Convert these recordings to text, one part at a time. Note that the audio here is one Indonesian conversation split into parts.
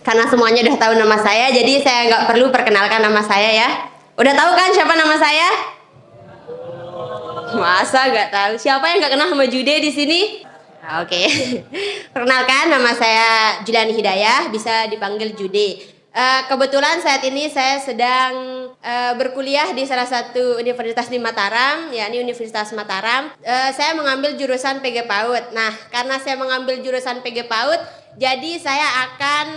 Karena semuanya udah tahu nama saya, jadi saya nggak perlu perkenalkan nama saya ya. Udah tahu kan siapa nama saya? Masa nggak tahu? Siapa yang nggak kenal sama Jude di sini? Oke. Perkenalkan, nama saya Juliani Hidayah, bisa dipanggil Jude. Kebetulan saat ini saya sedang berkuliah di salah satu universitas di Mataram, yakni Universitas Mataram. Saya mengambil jurusan PG PAUD. Nah, karena saya mengambil jurusan PG PAUD, jadi saya akan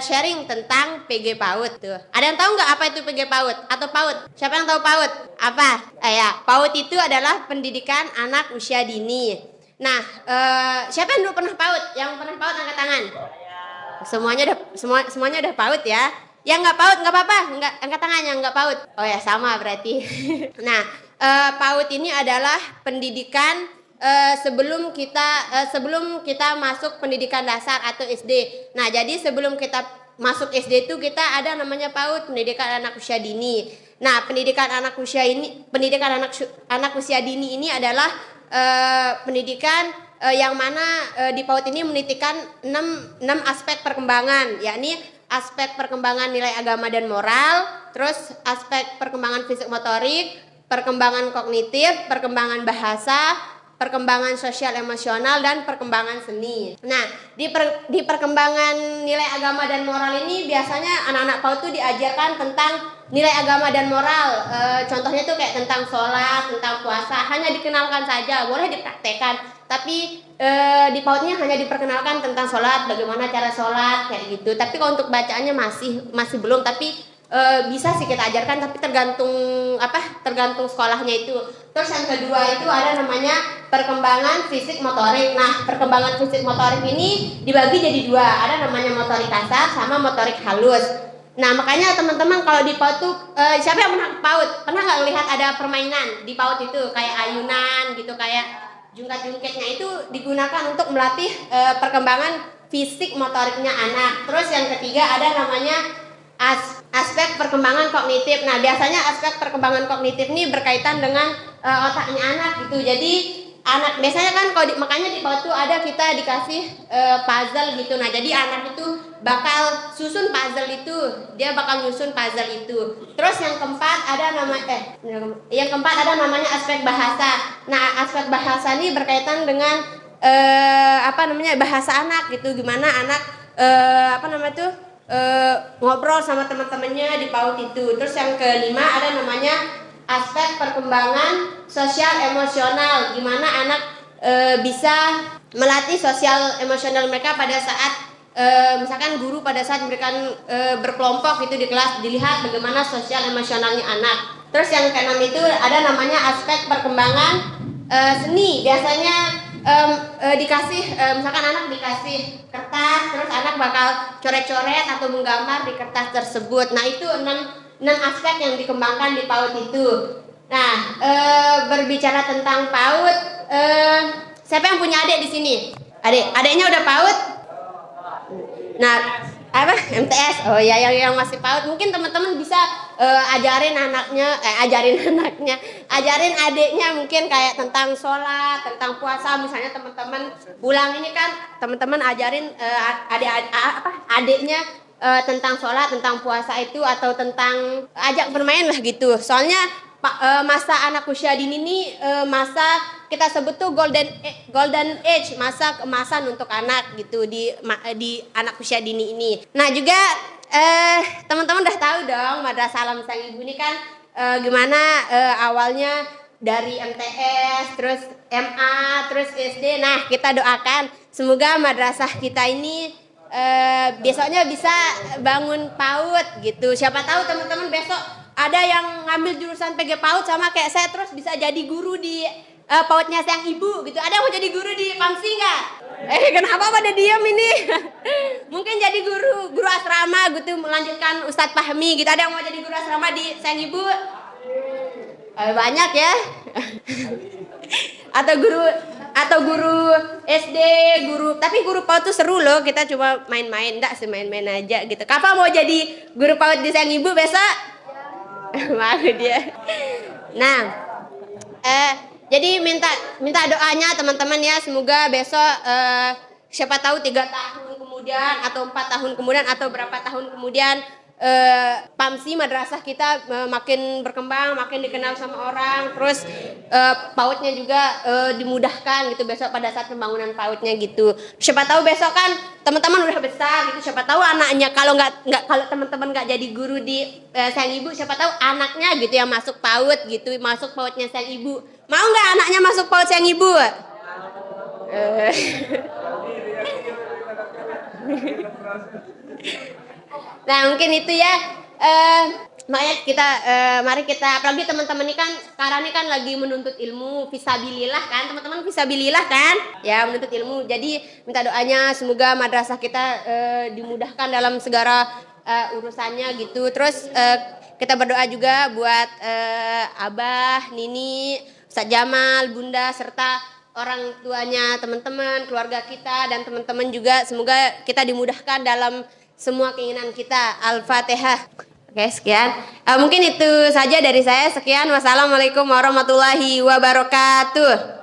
sharing tentang PG PAUD. Tuh. Ada yang tahu nggak apa itu PG PAUD atau PAUD? Siapa yang tahu PAUD? Apa? Ya, PAUD itu adalah pendidikan anak usia dini. Nah, siapa yang dulu pernah PAUD? Yang pernah PAUD angkat tangan. Semuanya udah PAUD ya. Yang nggak PAUD nggak apa-apa, nggak angkat tangannya nggak PAUD. Oh ya sama berarti. Nah, PAUD ini adalah pendidikan sebelum kita masuk pendidikan dasar atau SD. Nah, jadi sebelum kita masuk SD itu kita ada namanya PAUD, pendidikan anak usia dini. Nah, pendidikan anak usia dini ini adalah pendidikan yang mana di PAUD ini menitikan 6 aspek perkembangan, yakni aspek perkembangan nilai agama dan moral, terus aspek perkembangan fisik motorik, perkembangan kognitif, perkembangan bahasa, perkembangan sosial emosional, dan perkembangan seni. Nah, di perkembangan nilai agama dan moral ini biasanya anak-anak PAUD tuh diajarkan tentang nilai agama dan moral. Contohnya tuh kayak tentang sholat, tentang puasa, hanya dikenalkan saja, boleh dipraktekkan. Tapi di PAUD-nya hanya diperkenalkan tentang sholat, bagaimana cara sholat kayak gitu. Tapi kalau untuk bacaannya masih belum. Tapi bisa sih kita ajarkan, tapi tergantung sekolahnya itu. Terus yang kedua itu ada namanya perkembangan fisik motorik. Nah, perkembangan fisik motorik ini dibagi jadi dua. Ada namanya motorik kasar sama motorik halus. Nah, makanya teman-teman kalau di PAUD tuh siapa yang pernah PAUD? Pernah nggak lihat ada permainan di PAUD itu kayak ayunan gitu, kayak jungkat-jungkitnya itu digunakan untuk melatih perkembangan fisik motoriknya anak. Terus yang ketiga ada namanya aspek perkembangan kognitif. Nah, biasanya aspek perkembangan kognitif ini berkaitan dengan otaknya anak gitu. Jadi anak biasanya kan makanya di PAUD tuh ada kita dikasih puzzle gitu. Nah, jadi anak itu bakal susun puzzle itu, dia bakal nyusun puzzle itu. Terus yang keempat ada namanya aspek bahasa. Nah, aspek bahasa ini berkaitan dengan bahasa anak gitu. Gimana anak ngobrol sama teman-temannya di PAUD itu. Terus yang kelima ada namanya aspek perkembangan sosial emosional, gimana anak bisa melatih sosial emosional mereka pada saat misalkan guru pada saat memberikan berkelompok itu di kelas, dilihat bagaimana sosial emosionalnya anak. Terus yang keenam itu ada namanya aspek perkembangan seni. Biasanya misalkan anak dikasih kertas, terus anak bakal coret-coret atau menggambar di kertas tersebut. Nah, itu 6 aspek yang dikembangkan di PAUD itu. Nah, berbicara tentang PAUD, siapa yang punya adik di sini? Adiknya udah PAUD? Nah, MTS? Oh ya, yang masih PAUD mungkin teman-teman bisa ajarin adiknya mungkin kayak tentang sholat, tentang puasa. Misalnya teman-teman pulang ini kan teman-teman ajarin adiknya tentang sholat, tentang puasa itu, atau tentang ajak bermain lah gitu. Soalnya masa anak usia dini ini masa kita sebut tuh golden age, masa keemasan untuk anak gitu di anak usia dini ini. Nah, juga teman-teman udah tahu dong Madrasah Alam Sang Ibu ini kan gimana awalnya dari MTS, terus MA, terus SD. Nah, kita doakan semoga madrasah kita ini besoknya bisa bangun PAUD gitu. Siapa tahu teman-teman besok ada yang ngambil jurusan PG PAUD sama kayak saya, terus bisa jadi guru di PAUD-nya Sang Ibu gitu. Ada yang mau jadi guru di PAMSI nggak? Kenapa pada diam ini? Mungkin jadi guru asrama gitu, melanjutkan Ustadz Fahmi gitu. Ada yang mau jadi guru asrama di Sang Ibu? Banyak ya. atau guru SD, tapi guru PAUD tuh seru loh, kita cuma main-main, enggak sih main-main aja gitu. Kapan mau jadi guru PAUD di Sang Ibu besok? Mau dia. Nah, jadi minta doanya teman-teman ya, semoga besok siapa tahu 3 tahun kemudian kemudian atau 4 tahun kemudian atau berapa tahun kemudian PAMSI madrasah kita makin berkembang, makin dikenal sama orang, terus PAUD-nya juga dimudahkan gitu besok pada saat pembangunan PAUD-nya gitu. Siapa tahu besok kan teman-teman udah besar gitu, siapa tahu anaknya kalau kalau teman-teman nggak jadi guru di Sayang Ibu, siapa tahu anaknya gitu yang masuk PAUD gitu, masuk PAUD-nya Sayang Ibu. Mau nggak anaknya masuk PAUD Sayang Ibu? Nah mungkin itu ya, makanya kita mari kita, apalagi teman-teman ini kan sekarang ini kan lagi menuntut ilmu fisabilillah kan, teman-teman fisabilillah kan, ya menuntut ilmu. Jadi minta doanya semoga madrasah kita dimudahkan dalam segala urusannya gitu. Terus kita berdoa juga buat Abah, Nini, Ustaz Jamal, Bunda serta orang tuanya teman-teman, keluarga kita dan teman-teman juga, semoga kita dimudahkan dalam semua keinginan kita. Al-Fatihah. Oke, sekian. Mungkin itu saja dari saya. Sekian. Wassalamualaikum warahmatullahi wabarakatuh.